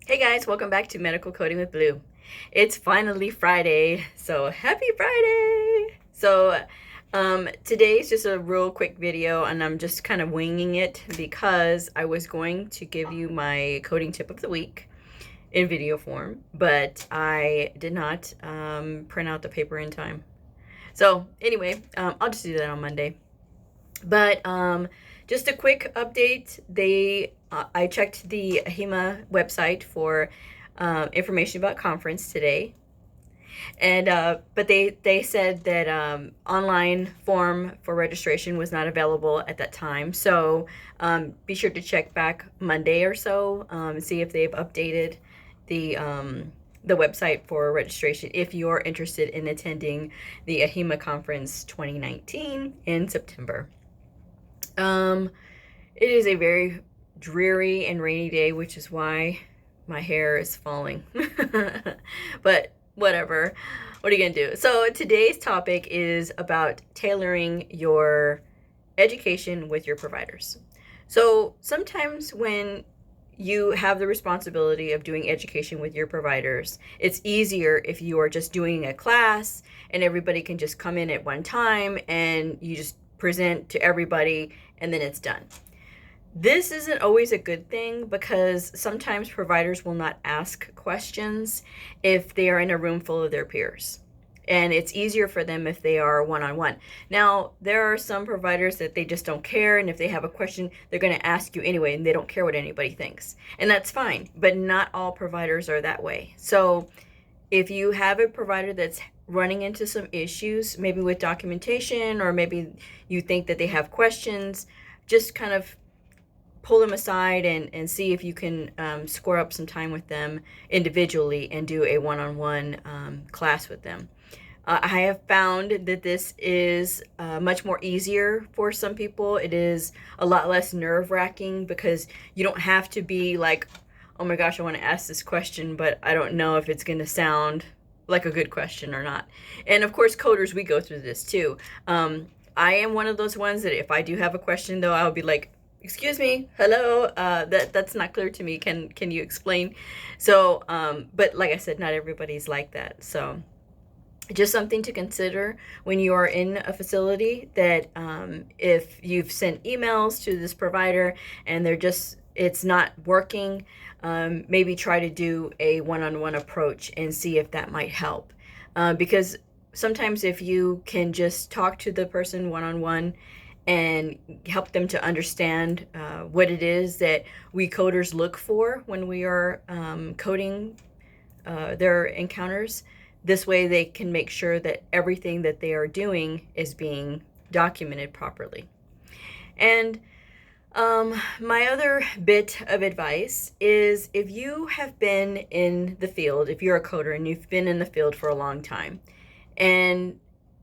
Hey guys, welcome back to Medical Coding with Blue. It's finally Friday, so happy Friday! Today's just a real quick video, and I'm just kind of winging it because I was going to give you my coding tip of the week in video form, but I did not print out the paper in time. So anyway, I'll just do that on Monday. But just a quick update. I checked the HEMA website for information about conference today, and but they said that online form for registration was not available at that time. So be sure to check back Monday or so and see if they've updated the website for registration if you're interested in attending the AHIMA conference 2019 in September. It is a very dreary and rainy day, which is why my hair is falling. But whatever. What are you gonna do? So today's topic is about tailoring your education with your providers. So sometimes when you have the responsibility of doing education with your providers, it's easier if you are just doing a class and everybody can just come in at one time and you just present to everybody and then it's done. This isn't always a good thing because sometimes providers will not ask questions if they are in a room full of their peers. And it's easier for them if they are one-on-one. Now, there are some providers that they just don't care, and if they have a question, they're going to ask you anyway, and they don't care what anybody thinks. And that's fine, but not all providers are that way. So if you have a provider that's running into some issues, maybe with documentation, or maybe you think that they have questions, just kind of pull them aside and see if you can score up some time with them individually and do a one-on-one class with them. I have found that this is much more easier for some people. It is a lot less nerve-wracking because you don't have to be like, oh my gosh, I want to ask this question, but I don't know if it's going to sound like a good question or not. And of course, coders, we go through this too. I am one of those ones that if I do have a question, though, I'll be like, excuse me, hello, that's not clear to me. Can you explain? So, but like I said, not everybody's like that. So just something to consider when you are in a facility that if you've sent emails to this provider and it's not working, maybe try to do a one-on-one approach and see if that might help. Because sometimes if you can just talk to the person one-on-one and help them to understand what it is that we coders look for when we are coding their encounters. This way they can make sure that everything that they are doing is being documented properly. And my other bit of advice is if you have been in the field, if you're a coder and you've been in the field for a long time, and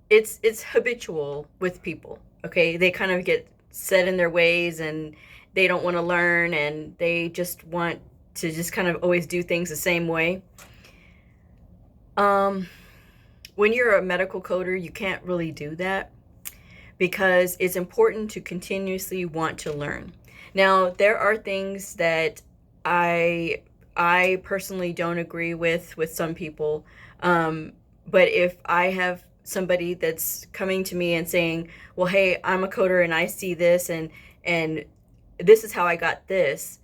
it's habitual with people, okay? They kind of get set in their ways and they don't want to learn and they just want to just kind of always do things the same way. When you're a medical coder, you can't really do that because it's important to continuously want to learn. Now, there are things that I personally don't agree with some people, but if I have somebody that's coming to me and saying, well, hey, I'm a coder and I see this and this is how I got this.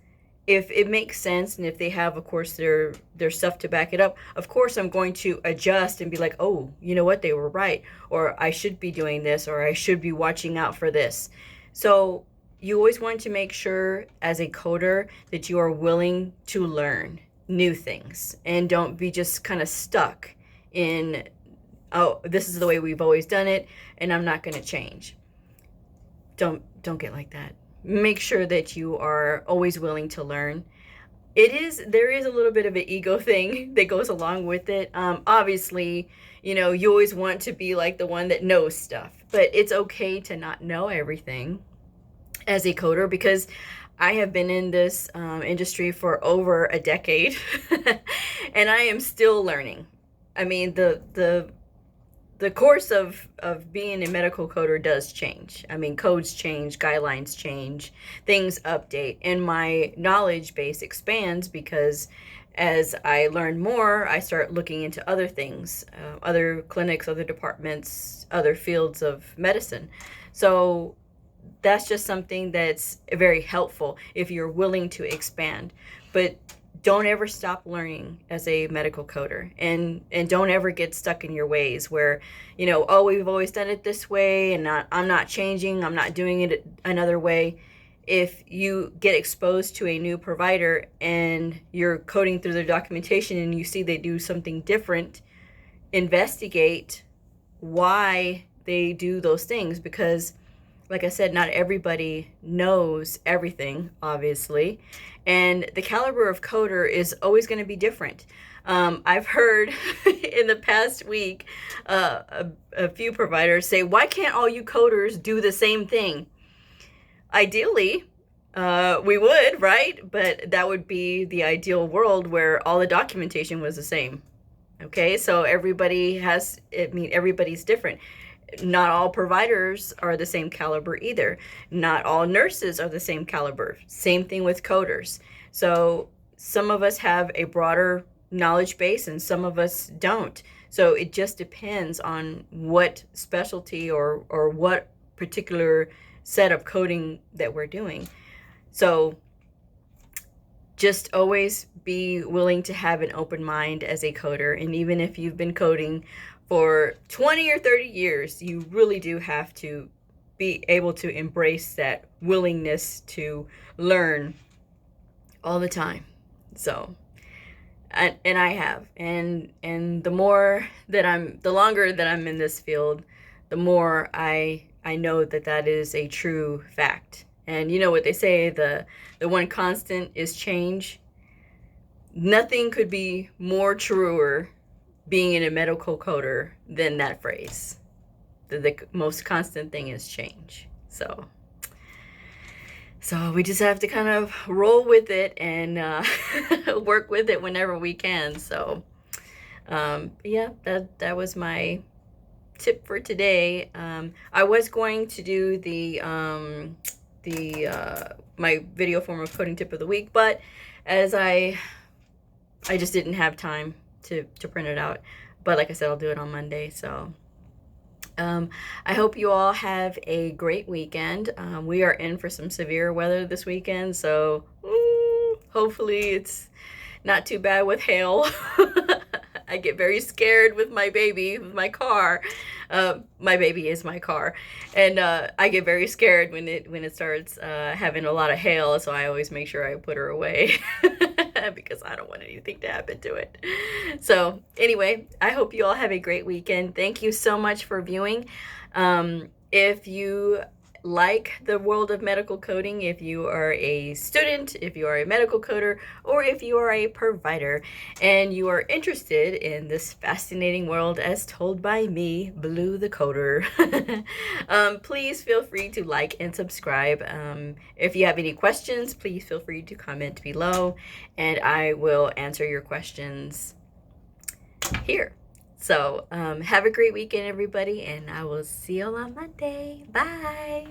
If it makes sense and if they have, of course, their stuff to back it up, of course, I'm going to adjust and be like, oh, you know what, they were right, or I should be doing this, or I should be watching out for this. So you always want to make sure as a coder that you are willing to learn new things and don't be just kind of stuck in, oh, this is the way we've always done it and I'm not going to change. Don't get like that. Make sure that you are always willing to learn. There is a little bit of an ego thing that goes along with it. Obviously, you always want to be like the one that knows stuff, but it's okay to not know everything as a coder because I have been in this industry for over a decade and I am still learning. I mean, the the course of being a medical coder does change. I mean, codes change, guidelines change, things update, and my knowledge base expands because as I learn more, I start looking into other things, other clinics, other departments, other fields of medicine. So that's just something that's very helpful if you're willing to expand. But don't ever stop learning as a medical coder, and don't ever get stuck in your ways where, you know, oh, we've always done it this way and I'm not changing, I'm not doing it another way. If you get exposed to a new provider and you're coding through their documentation and you see they do something different, investigate why they do those things, because like I said, not everybody knows everything, obviously, and the caliber of coder is always going to be different. I've heard in the past week a few providers say, why can't all you coders do the same thing? Ideally, we would, right? But that would be the ideal world where all the documentation was the same. Okay, so everybody's different. Not all providers are the same caliber either. Not all nurses are the same caliber. Same thing with coders. So some of us have a broader knowledge base and some of us don't. So it just depends on what specialty or what particular set of coding that we're doing. So just always be willing to have an open mind as a coder. And even if you've been coding for 20 or 30 years, you really do have to be able to embrace that willingness to learn all the time. So, and I have, and the longer that I'm in this field, the more I know that is a true fact. And you know what they say, the one constant is change. Nothing could be more truer being in a medical coder than that phrase. The most constant thing is change. So we just have to kind of roll with it and work with it whenever we can. So yeah, that was my tip for today. I was going to do my video form of coding tip of the week, but as I just didn't have time to print it out. But like I said, I'll do it on Monday. So I hope you all have a great weekend. We are in for some severe weather this weekend, so hopefully it's not too bad with hail. I get very scared with my baby, with my car. My baby is my car, and I get very scared when it starts having a lot of hail. So I always make sure I put her away because I don't want anything to happen to it. So anyway, I hope you all have a great weekend. Thank you so much for viewing. If you like the world of medical coding, if you are a student, if you are a medical coder, or if you are a provider and you are interested in this fascinating world as told by me, Blue the Coder, please feel free to like and subscribe. If you have any questions, please feel free to comment below and I will answer your questions here. So have a great weekend, everybody, and I will see you all on Monday. Bye.